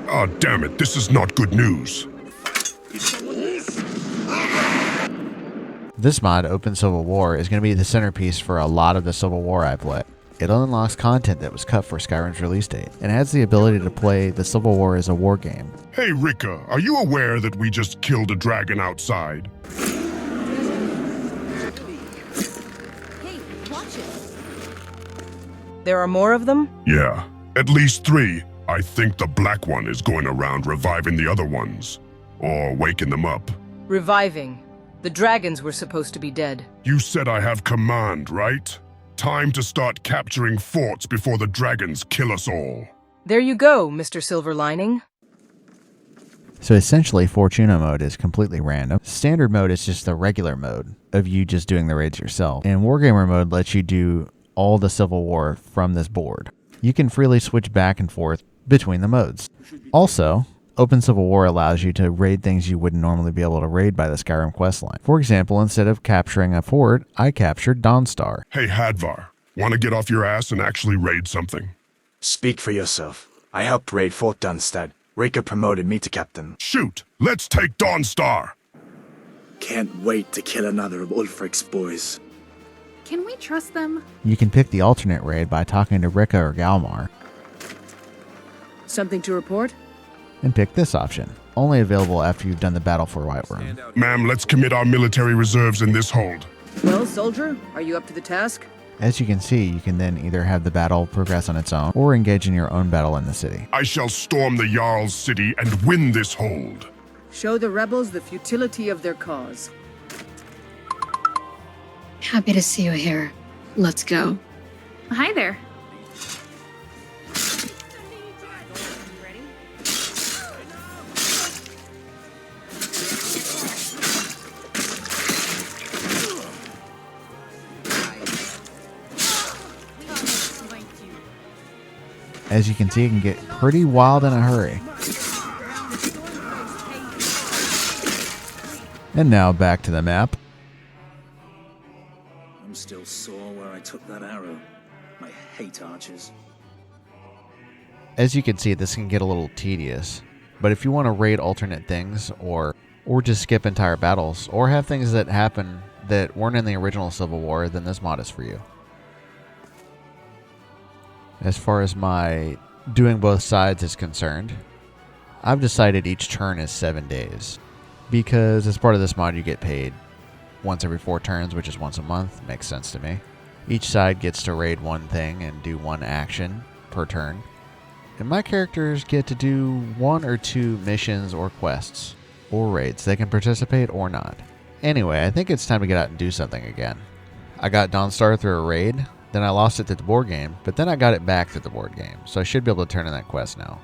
Ah, damn it, this is not good news. This mod, Open Civil War, is going to be the centerpiece for a lot of the Civil War I play. It unlocks content that was cut for Skyrim's release date, and adds the ability to play the Civil War as a war game. Hey Rika, are you aware that we just killed a dragon outside? Hey, watch it. There are more of them? Yeah, at least 3. I think the black one is going around reviving the other ones. Or waking them up. Reviving. The dragons were supposed to be dead. You said I have command, right? Time to start capturing forts before the dragons kill us all. There you go, Mr. Silver Lining. So essentially, Fortuna mode is completely random. Standard mode is just the regular mode of you just doing the raids yourself. And Wargamer mode lets you do all the Civil War from this board. You can freely switch back and forth between the modes. Also, Open Civil War allows you to raid things you wouldn't normally be able to raid by the Skyrim questline. For example, instead of capturing a fort, I captured Dawnstar. Hey Hadvar, want to get off your ass and actually raid something? Speak for yourself. I helped raid Fort Dunstad. Rika promoted me to captain. Shoot! Let's take Dawnstar! Can't wait to kill another of Ulfric's boys. Can we trust them? You can pick the alternate raid by talking to Rika or Galmar, Something to report? and pick this option, only available after you've done the battle for Whiterun. Ma'am, let's commit our military reserves in this hold. Well, soldier, are you up to the task? As you can see, you can then either have the battle progress on its own, or engage in your own battle in the city. I shall storm the Jarl's city and win this hold. Show the rebels the futility of their cause. Happy to see you here. Let's go. Hi there. As you can see, it can get pretty wild in a hurry. And now back to the map. I'm still sore where I took that arrow. I hate archers. As you can see, this can get a little tedious, but if you want to raid alternate things, or just skip entire battles, or have things that happen that weren't in the original Civil War, then this mod is for you. As far as my doing both sides is concerned, I've decided each turn is 7 days, because as part of this mod you get paid once every 4 turns, which is once a month. Makes sense to me. Each side gets to raid one thing and do one action per turn, and my characters get to do 1 or 2 missions or quests or raids. They can participate or not. Anyway, I think it's time to get out and do something again. I got Dawnstar through a raid, then I lost it to the board game, but then I got it back to the board game, so I should be able to turn in that quest now.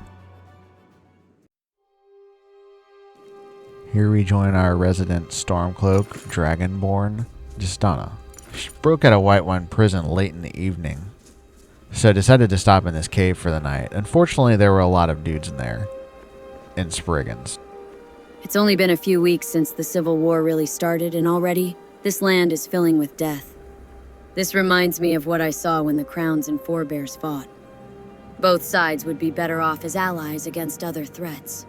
Here we join our resident Stormcloak, Dragonborn, Destana. She broke out of Whiterun prison late in the evening, so I decided to stop in this cave for the night. Unfortunately, there were a lot of dudes in there, and Spriggans. It's only been a few weeks since the Civil War really started, and already, this land is filling with death. This reminds me of what I saw when the Crowns and Forebears fought. Both sides would be better off as allies against other threats.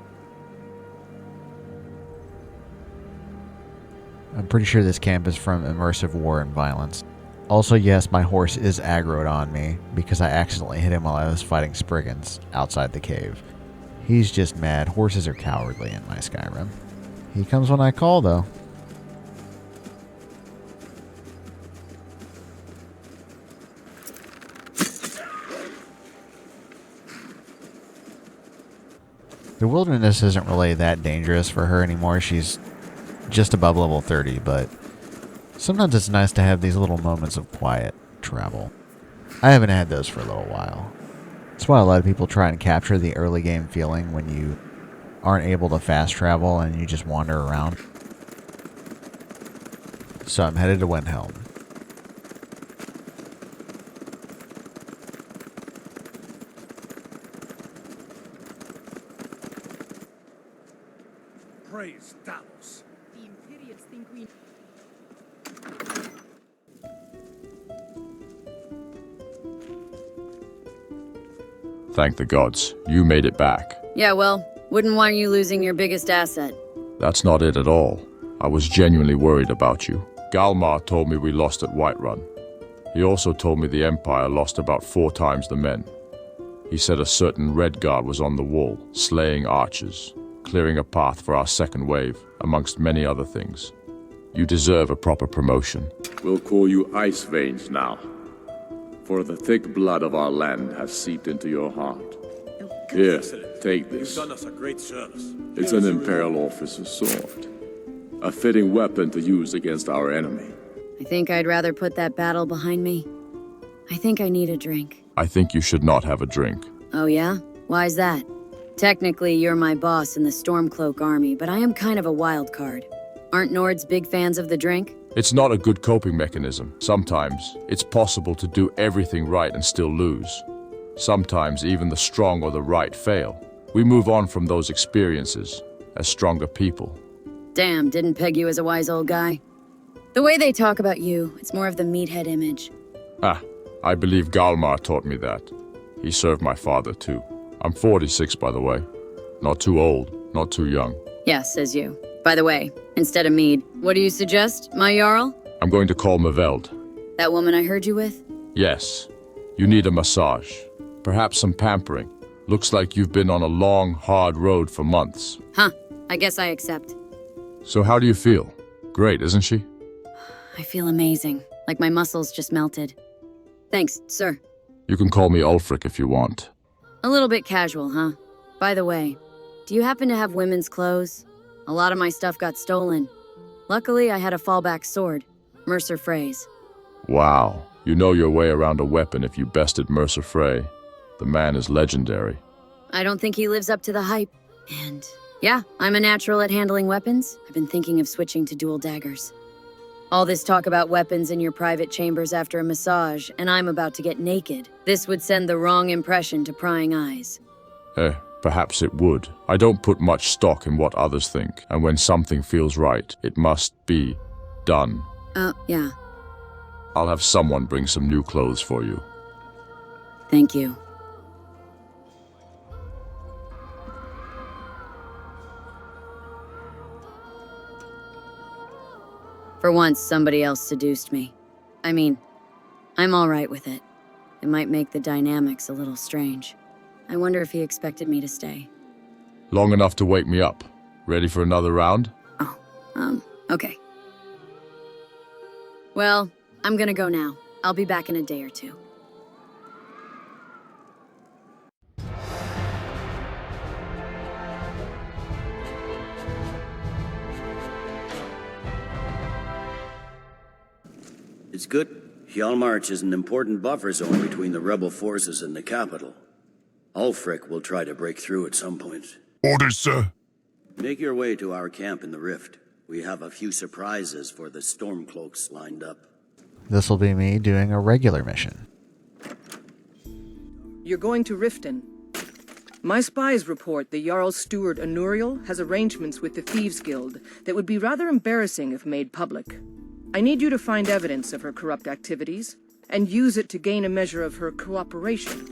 I'm pretty sure this camp is from Immersive War and Violence. Also, yes, my horse is aggroed on me because I accidentally hit him while I was fighting Spriggans outside the cave. He's just mad. Horses are cowardly in my Skyrim. He comes when I call, though. The wilderness isn't really that dangerous for her anymore. She's just above level 30, but sometimes it's nice to have these little moments of quiet travel. I haven't had those for a little while. That's why a lot of people try and capture the early game feeling when you aren't able to fast travel and you just wander around. So I'm headed to Windhelm. Praise Davos. The Imperials think we... Thank the gods, you made it back. Yeah, well, wouldn't want you losing your biggest asset. That's not it at all. I was genuinely worried about you. Galmar told me we lost at Whiterun. He also told me the Empire lost about 4 times the men. He said a certain Redguard was on the wall, slaying archers, clearing a path for our second wave, amongst many other things. You deserve a proper promotion. We'll call you Ice Veins now, for the thick blood of our land has seeped into your heart. Here, take this. You've done us a great service. It's an Imperial officer's sword. A fitting weapon to use against our enemy. I think I'd rather put that battle behind me. I think I need a drink. I think you should not have a drink. Oh yeah? Why's that? Technically, you're my boss in the Stormcloak army, but I am kind of a wild card. Aren't Nords big fans of the drink? It's not a good coping mechanism. Sometimes, it's possible to do everything right and still lose. Sometimes, even the strong or the right fail. We move on from those experiences as stronger people. Damn, didn't peg you as a wise old guy. The way they talk about you, it's more of the meathead image. I believe Galmar taught me that. He served my father too. I'm 46, by the way. Not too old, not too young. Yeah, says you. By the way, instead of mead, what do you suggest, my Jarl? I'm going to call Maveld. That woman I heard you with? Yes. You need a massage. Perhaps some pampering. Looks like you've been on a long, hard road for months. Huh. I guess I accept. So how do you feel? Great, isn't she? I feel amazing. Like my muscles just melted. Thanks, sir. You can call me Ulfric if you want. A little bit casual, huh? By the way, do you happen to have women's clothes? A lot of my stuff got stolen. Luckily, I had a fallback sword. Mercer Frey's. Wow. You know your way around a weapon if you bested Mercer Frey. The man is legendary. I don't think he lives up to the hype. And yeah, I'm a natural at handling weapons. I've been thinking of switching to dual daggers. All this talk about weapons in your private chambers after a massage, and I'm about to get naked. This would send the wrong impression to prying eyes. Perhaps it would. I don't put much stock in what others think, and when something feels right, it must be done. Yeah. I'll have someone bring some new clothes for you. Thank you. For once, somebody else seduced me. I mean, I'm all right with it. It might make the dynamics a little strange. I wonder if he expected me to stay. Long enough to wake me up. Ready for another round? Okay. Well, I'm gonna go now. I'll be back in a day or two. It's good. Hjalmarch is an important buffer zone between the rebel forces and the capital. Ulfric will try to break through at some point. Orders, sir. Make your way to our camp in the Rift. We have a few surprises for the Stormcloaks lined up. This will be me doing a regular mission. You're going to Riften. My spies report the Jarl's steward Anuriel has arrangements with the Thieves Guild that would be rather embarrassing if made public. I need you to find evidence of her corrupt activities and use it to gain a measure of her cooperation.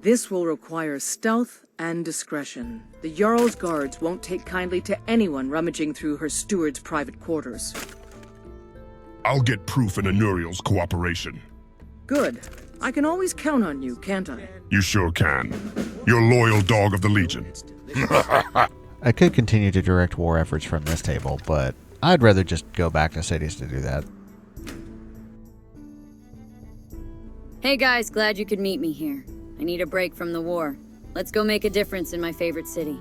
This will require stealth and discretion. The Jarl's guards won't take kindly to anyone rummaging through her steward's private quarters. I'll get proof in Anuriel's cooperation. Good. I can always count on you, can't I? You sure can. You're loyal dog of the Legion. I could continue to direct war efforts from this table, but I'd rather just go back to cities to do that. Hey guys, glad you could meet me here. I need a break from the war. Let's go make a difference in my favorite city.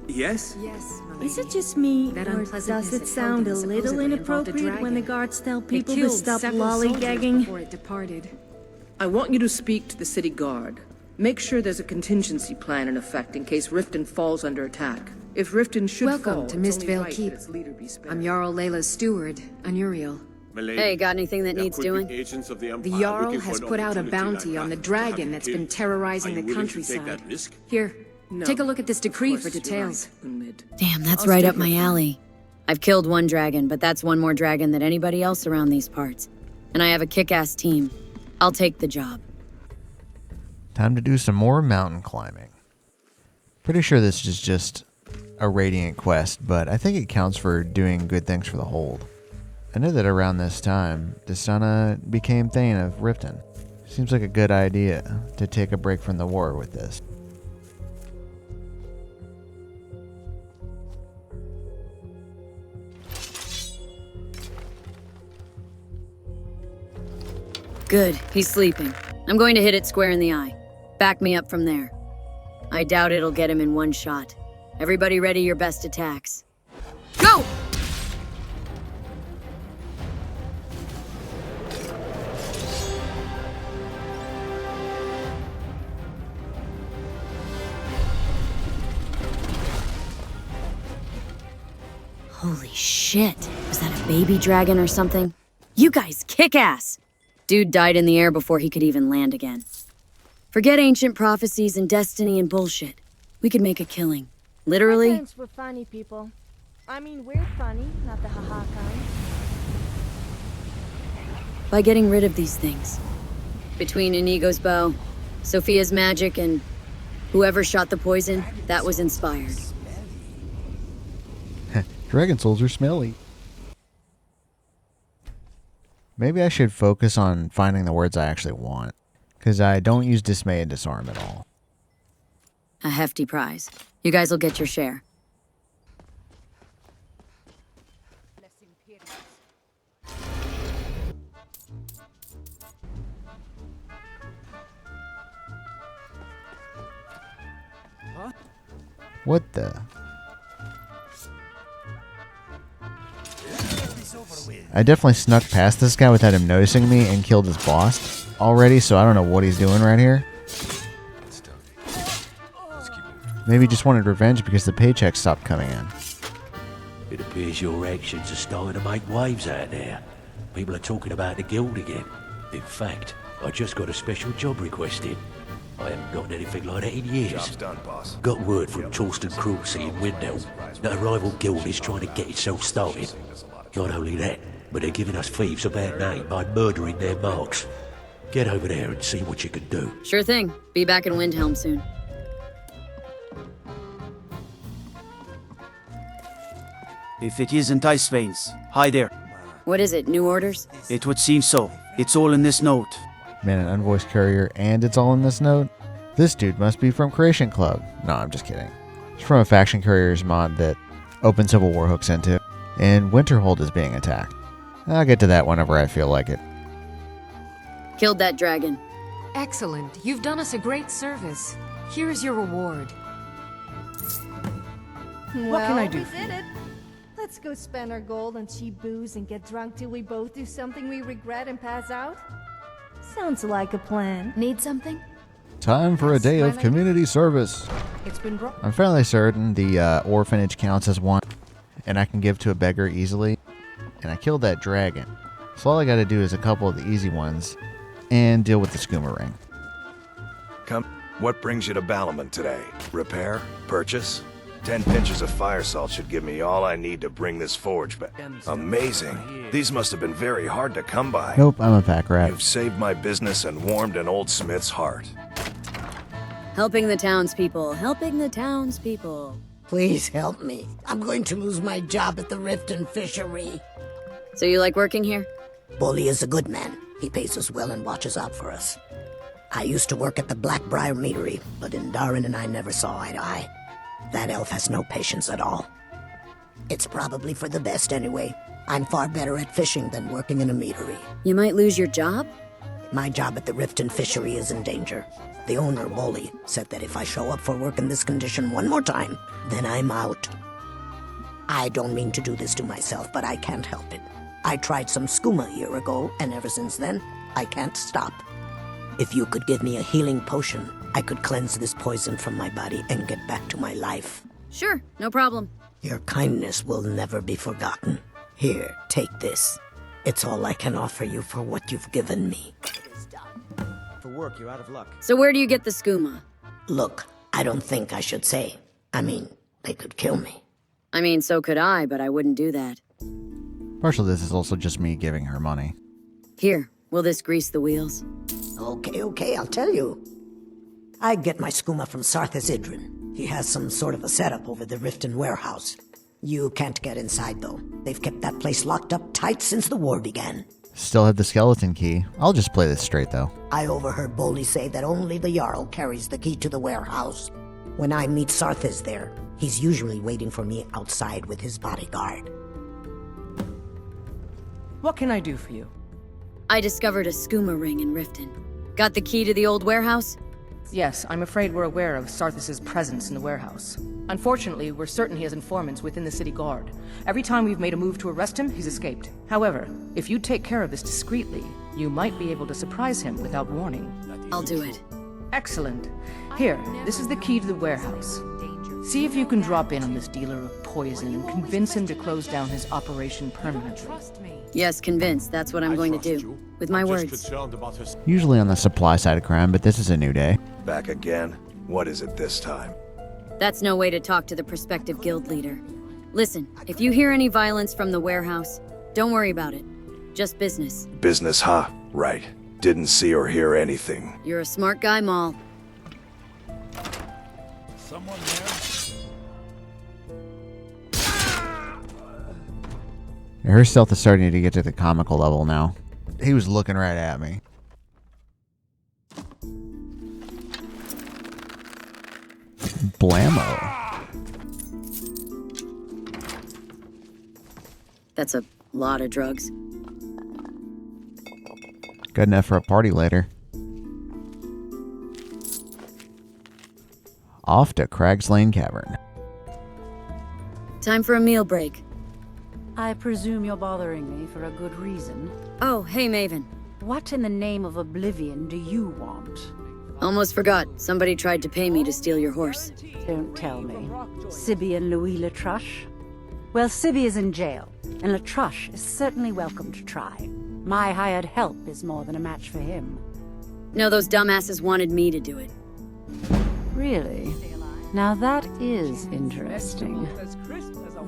Yes? Yes, Is it just me, That or unpleasantness does it at sound a Felden little supposedly involved a inappropriate when the dragon. guards tell It people to killed stop several soldiers lollygagging? before it departed. I want you to speak to the city guard. Make sure there's a contingency plan in effect in case Riften falls under attack. If Riften should Welcome fall, to it's only Mistvale right Keep. that its leader be spared. I'm Jarl Layla's steward, Anuriel. Hey, got anything that needs doing? The Jarl has put out a bounty on the dragon that's been terrorizing the countryside. Here, No, take a look at this decree of for course, you're details. right, Unmid. Damn, that's I'll right stay up here my for now. alley. I've killed one dragon, but that's one more dragon than anybody else around these parts. And I have a kick-ass team. I'll take the job. Time to do some more mountain climbing. Pretty sure this is just a Radiant quest, but I think it counts for doing good things for the Hold. I know that around this time, Destana became Thane of Riften. Seems like a good idea to take a break from the war with this. Good, he's sleeping. I'm going to hit it square in the eye. Back me up from there. I doubt it'll get him in one shot. Everybody ready your best attacks. Go! Holy shit. Was that a baby dragon or something? You guys kick ass! Dude died in the air before he could even land again. Forget ancient prophecies and destiny and bullshit. We could make a killing. Literally. My parents were funny people. I mean, we're funny, not the haha kind. By getting rid of these things. Between Inigo's bow, Sophia's magic, and whoever shot the poison, that was inspired. Dragon souls are smelly. Maybe I should focus on finding the words I actually want, because I don't use dismay and disarm at all. A hefty prize. You guys will get your share. What the? I definitely snuck past this guy without him noticing me and killed his boss already, so I don't know what he's doing right here. Maybe he just wanted revenge because the paycheck stopped coming in. It appears your actions are starting to make waves out there. People are talking about the guild again. In fact, I just got a special job request in. I haven't gotten anything like that in years. Job's done, boss. Got word from Torsten Cruelty in Windhelm that a rival guild is trying to get itself started. Not only that, but they're giving us thieves a bad name by murdering their marks. Get over there and see what you can do. Sure thing. Be back in Windhelm soon. If it isn't Ice Veins, hi there. What is it, new orders? It would seem so. It's all in this note. Man, an unvoiced courier, and it's all in this note? This dude must be from Creation Club. No, I'm just kidding. It's from a faction couriers mod that Open Civil War hooks into, and Winterhold is being attacked. I'll get to that whenever I feel like it. Killed that dragon. Excellent. You've done us a great service. Here is your reward. What can I do? We did it. Let's go spend our gold on cheap booze and get drunk till we both do something we regret and pass out. Sounds like a plan. Need something? Time for a day of community service. It's been brought. I'm fairly certain the orphanage counts as one, and I can give to a beggar easily. And I killed that dragon. So all I gotta do is a couple of the easy ones, and deal with the skooma ring. Come. What brings you to Balamon today? Repair? Purchase? 10 pinches of fire salt should give me all I need to bring this forge back. Amazing. These must have been very hard to come by. Nope, I'm a pack rat. You've saved my business and warmed an old smith's heart. Helping the townspeople. Helping the townspeople. Please help me. I'm going to lose my job at the Riften fishery. So you like working here? Bully is a good man. He pays us well and watches out for us. I used to work at the Blackbriar Meadery, but Indarin and I never saw eye to eye. That elf has no patience at all. It's probably for the best anyway. I'm far better at fishing than working in a meadery. You might lose your job? My job at the Riften fishery is in danger. The owner, Bully, said that if I show up for work in this condition one more time, then I'm out. I don't mean to do this to myself, but I can't help it. I tried some skooma a year ago, and ever since then, I can't stop. If you could give me a healing potion, I could cleanse this poison from my body and get back to my life. Sure, no problem. Your kindness will never be forgotten. Here, take this. It's all I can offer you for what you've given me. For work, you're out of luck. So where do you get the skooma? Look, I don't think I should say. I mean, they could kill me. I mean, so could I, but I wouldn't do that. Partial of this is also just me giving her money. Here, will this grease the wheels? Okay, I'll tell you. I get my skooma from Sarthas Idrin. He has some sort of a setup over the Riften warehouse. You can't get inside, though. They've kept that place locked up tight since the war began. Still have the skeleton key. I'll just play this straight, though. I overheard Boley say that only the Jarl carries the key to the warehouse. When I meet Sarthas there, he's usually waiting for me outside with his bodyguard. What can I do for you? I discovered a skooma ring in Riften. Got the key to the old warehouse? Yes, I'm afraid we're aware of Sarthas' presence in the warehouse. Unfortunately, we're certain he has informants within the city guard. Every time we've made a move to arrest him, he's escaped. However, if you take care of this discreetly, you might be able to surprise him without warning. I'll do it. Excellent. Here, this is the key to the warehouse. See if you can drop in on this dealer of poison and convince him to close down his operation permanently. Yes, convinced. That's what I'm going to do. With my words. Usually on the supply side of crime, but this is a new day. Back again? What is it this time? That's no way to talk to the prospective guild leader. Listen, if you hear any violence from the warehouse, don't worry about it. Just business. Business, huh? Right. Didn't see or hear anything. You're a smart guy, Maul. Someone there? Her stealth is starting to get to the comical level now. He was looking right at me. Blammo. That's a lot of drugs. Good enough for a party later. Off to Crag's Lane Cavern. Time for a meal break. I presume you're bothering me for a good reason. Oh, hey, Maven. What in the name of oblivion do you want? Almost forgot. Somebody tried to pay me to steal your horse. Don't tell me. Sibby and Louis Latruche? Well, Sibby is in jail, and Latruche is certainly welcome to try. My hired help is more than a match for him. No, those dumbasses wanted me to do it. Really? Now that is interesting.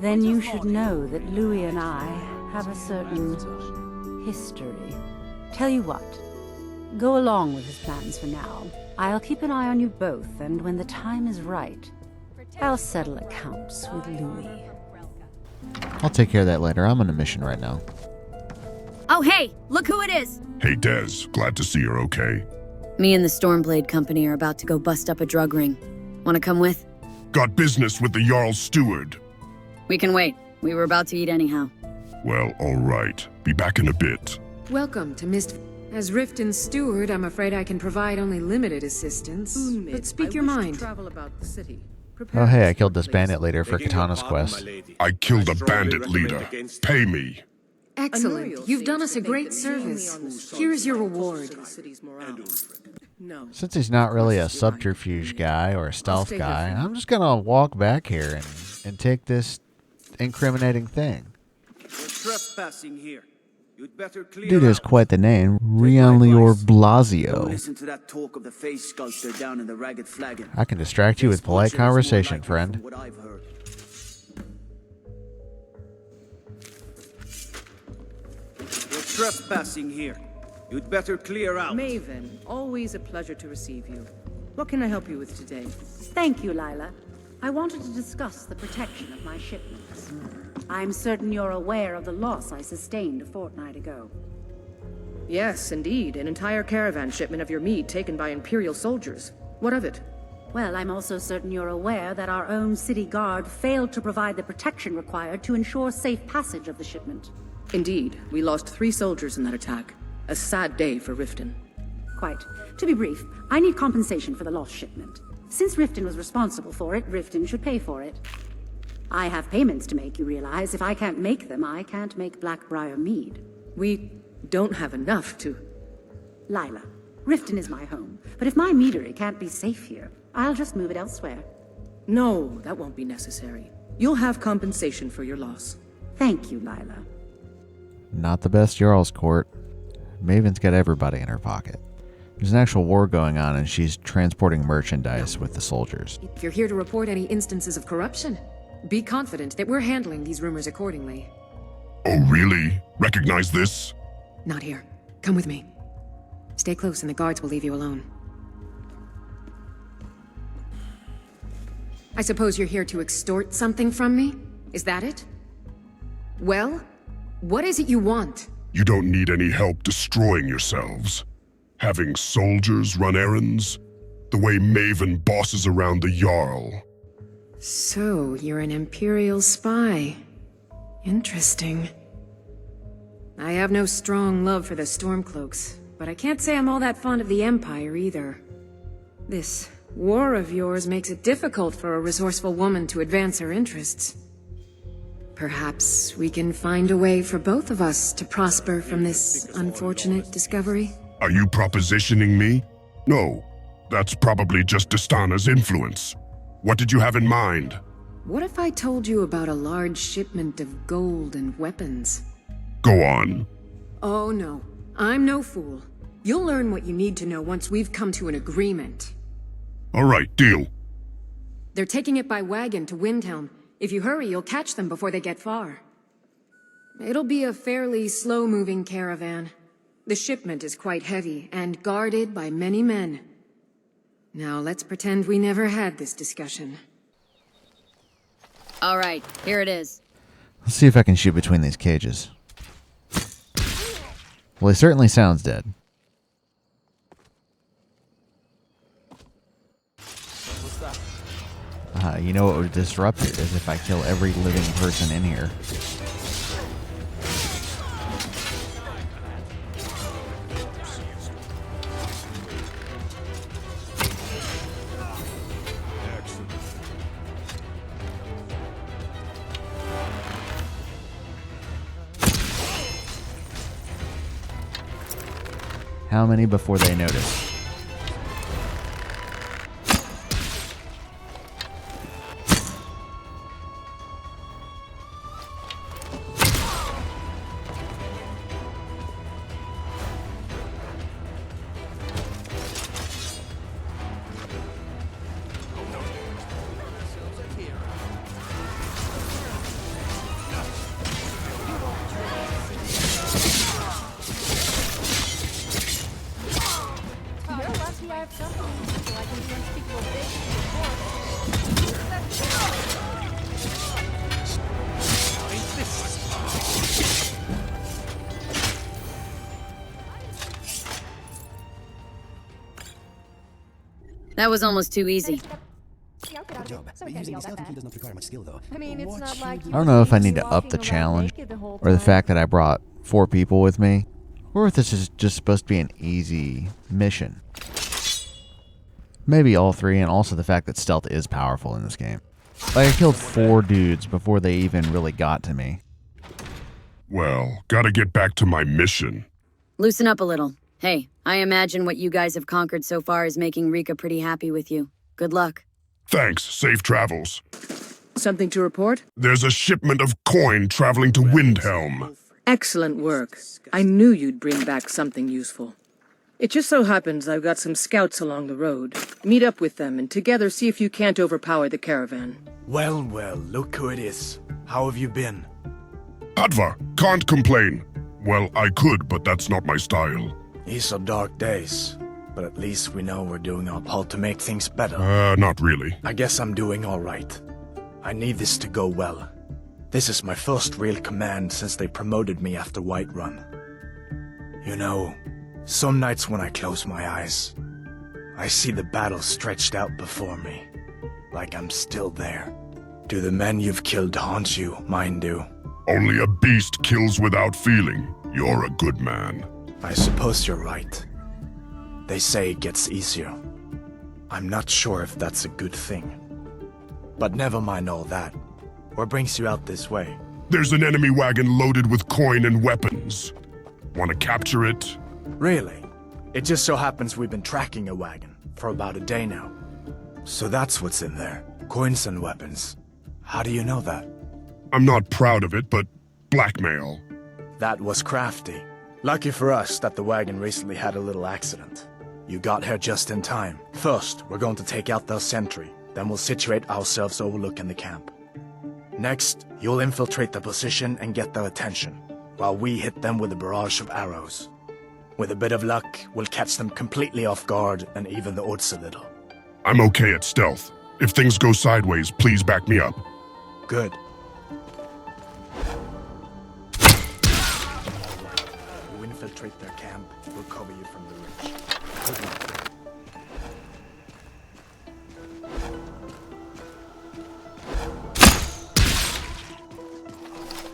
Then you should know that Louis and I have a certain history. Tell you what, go along with his plans for now. I'll keep an eye on you both, and when the time is right, I'll settle accounts with Louis. I'll take care of that later. I'm on a mission right now. Oh, hey, look who it is! Hey, Des. Glad to see you're okay. Me and the Stormblade Company are about to go bust up a drug ring. Want to come with? Got business with the Jarl's steward. We can wait. We were about to eat anyhow. Well, all right. Be back in a bit. Welcome to Mist. As Riften's steward, I'm afraid I can provide only limited assistance. But speak your mind. Travel about the city. Oh, hey, I killed this bandit leader for Katana's quest. I killed a bandit leader. Pay me. Excellent. You've done us a great service. Here is your reward. Since he's not really a subterfuge guy or a stealth guy, I'm just gonna walk back here and take this incriminating thing. You're trespassing here. You'd better clear Dude has out. quite the name, Rianlior Blasio. Listen to that talk of the face sculptor down in the Ragged Flagon. I can distract you with polite conversation, friend. What I've heard. You're trespassing here. You'd better clear out. Maven, always a pleasure to receive you. What can I help you with today? Thank you, Lila. I wanted to discuss the protection of my shipments. I'm certain you're aware of the loss I sustained a fortnight ago. Yes, indeed. An entire caravan shipment of your meat taken by Imperial soldiers. What of it? Well, I'm also certain you're aware that our own city guard failed to provide the protection required to ensure safe passage of the shipment. Indeed. We lost 3 soldiers in that attack. A sad day for Riften. Quite. To be brief, I need compensation for the lost shipment. Since Riften was responsible for it, Riften should pay for it. I have payments to make, you realize. If I can't make them, I can't make Blackbriar mead. We don't have enough to... Lila, Riften is my home, but if my meadery can't be safe here, I'll just move it elsewhere. No, that won't be necessary. You'll have compensation for your loss. Thank you, Lila. Not the best Jarl's court. Maven's got everybody in her pocket. There's an actual war going on, and she's transporting merchandise with the soldiers. If you're here to report any instances of corruption, be confident that we're handling these rumors accordingly. Oh, really? Recognize this? Not here. Come with me. Stay close and the guards will leave you alone. I suppose you're here to extort something from me? Is that it? Well, what is it you want? You don't need any help destroying yourselves. Having soldiers run errands? The way Maven bosses around the Jarl. So, you're an Imperial spy. Interesting. I have no strong love for the Stormcloaks, but I can't say I'm all that fond of the Empire either. This war of yours makes it difficult for a resourceful woman to advance her interests. Perhaps we can find a way for both of us to prosper from this unfortunate discovery? Are you propositioning me? No, that's probably just Destana's influence. What did you have in mind? What if I told you about a large shipment of gold and weapons? Go on. Oh no, I'm no fool. You'll learn what you need to know once we've come to an agreement. All right, deal. They're taking it by wagon to Windhelm. If you hurry, you'll catch them before they get far. It'll be a fairly slow-moving caravan. The shipment is quite heavy and guarded by many men. Now let's pretend we never had this discussion. All right, here it is. Let's see if I can shoot between these cages. Well, he certainly sounds dead. You know what would disrupt it is if I kill every living person in here. How many before they notice? That was almost too easy. Good job. But using the scouting key does not require much skill, though. I mean, it's not like I don't know if I need to up the challenge, or the fact that I brought 4 people with me, or if this is just supposed to be an easy mission. Maybe all 3, and also the fact that stealth is powerful in this game. Like, I killed 4 dudes before they even really got to me. Well, gotta get back to my mission. Loosen up a little. Hey, I imagine what you guys have conquered so far is making Rika pretty happy with you. Good luck. Thanks, safe travels. Something to report? There's a shipment of coin traveling to Windhelm. Excellent work. I knew you'd bring back something useful. It just so happens I've got some scouts along the road. Meet up with them and together see if you can't overpower the caravan. Well, well, look who it is. How have you been? Adva, can't complain. Well, I could, but that's not my style. These are dark days, but at least we know we're doing our part to make things better. Not really. I guess I'm doing all right. I need this to go well. This is my first real command since they promoted me after Whiterun. You know, some nights when I close my eyes, I see the battle stretched out before me, like I'm still there. Do the men you've killed haunt you? Mine do. Only a beast kills without feeling. You're a good man. I suppose you're right. They say it gets easier. I'm not sure if that's a good thing. But never mind all that. What brings you out this way? There's an enemy wagon loaded with coin and weapons. Want to capture it? Really? It just so happens we've been tracking a wagon for about a day now. So that's what's in there. Coins and weapons. How do you know that? I'm not proud of it, but blackmail. That was crafty. Lucky for us that the wagon recently had a little accident. You got here just in time. First, we're going to take out their sentry. Then we'll situate ourselves overlooking the camp. Next, you'll infiltrate the position and get their attention, while we hit them with a barrage of arrows. With a bit of luck, we'll catch them completely off guard and even the odds a little. I'm okay at stealth. If things go sideways, please back me up. Good. You infiltrate their camp, we'll cover you from the ridge. Good luck.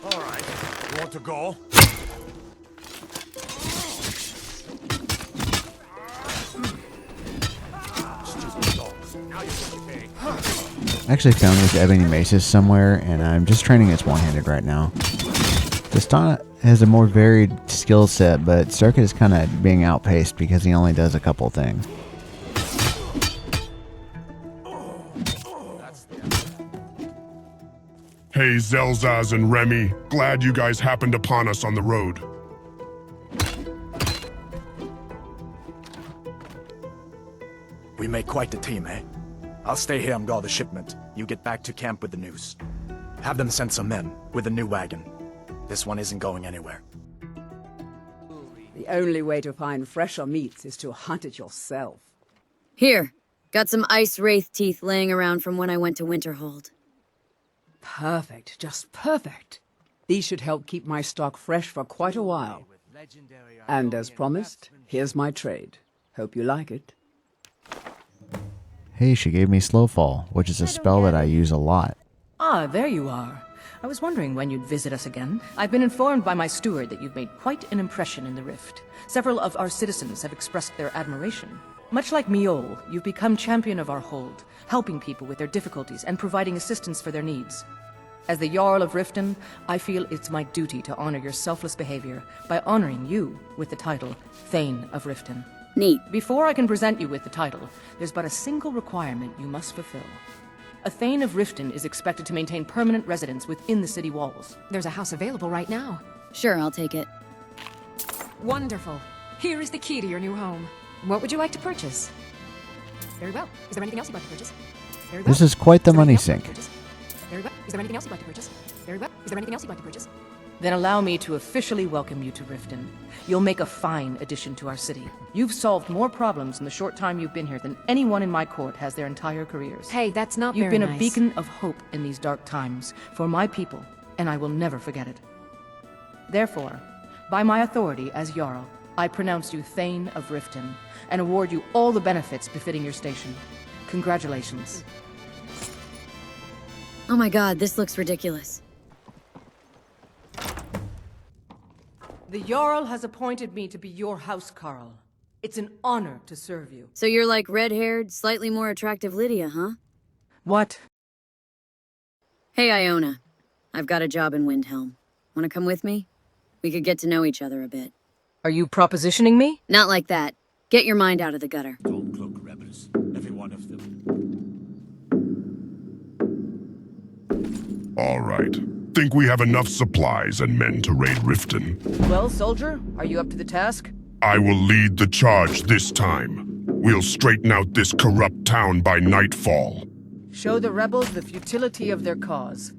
All right, you want to go? I actually found these ebony maces somewhere, and I'm just training its one-handed right now. Destana has a more varied skill set, but Serket is kind of being outpaced because he only does a couple things. Hey, Zelzaz and Remy. Glad you guys happened upon us on the road. We make quite the team, eh? I'll stay here and guard the shipment. You get back to camp with the news. Have them send some men with a new wagon. This one isn't going anywhere. The only way to find fresher meats is to hunt it yourself. Here, got some ice wraith teeth laying around from when I went to Winterhold. Perfect, just perfect. These should help keep my stock fresh for quite a while. And as promised, here's my trade. Hope you like it. Hey, she gave me Slow Fall, which is a spell that I use a lot. Ah, there you are. I was wondering when you'd visit us again. I've been informed by my steward that you've made quite an impression in the Rift. Several of our citizens have expressed their admiration. Much like Miol, you've become champion of our hold, helping people with their difficulties and providing assistance for their needs. As the Jarl of Riften, I feel it's my duty to honor your selfless behavior by honoring you with the title Thane of Riften. Neat. Before I can present you with the title, there's but a single requirement you must fulfill. A Thane of Riften is expected to maintain permanent residence within the city walls. There's a house available right now. Sure, I'll take it. Wonderful. Here is the key to your new home. What would you like to purchase? Very well. Is there anything else you'd like to purchase? Very well. This is quite the money sink. Very well. Is there anything else you'd like to purchase? Very well. Is there anything else you'd like to purchase? Then allow me to officially welcome you to Riften. You'll make a fine addition to our city. You've solved more problems in the short time you've been here than anyone in my court has their entire careers. Hey, that's not You've very been nice. a beacon of hope in these dark times for my people, and I will never forget it. Therefore, by my authority as Jarl, I pronounce you Thane of Riften and award you all the benefits befitting your station. Congratulations. Oh my god, this looks ridiculous. The Jarl has appointed me to be your housecarl. It's an honor to serve you. So you're like red-haired, slightly more attractive Lydia, huh? What? Hey, Iona. I've got a job in Windhelm. Wanna come with me? We could get to know each other a bit. Are you propositioning me? Not like that. Get your mind out of the gutter. Stormcloak rebels, every one of them. All right. Think we have enough supplies and men to raid Riften. Well, soldier, are you up to the task? I will lead the charge this time. We'll straighten out this corrupt town by nightfall. Show the rebels the futility of their cause.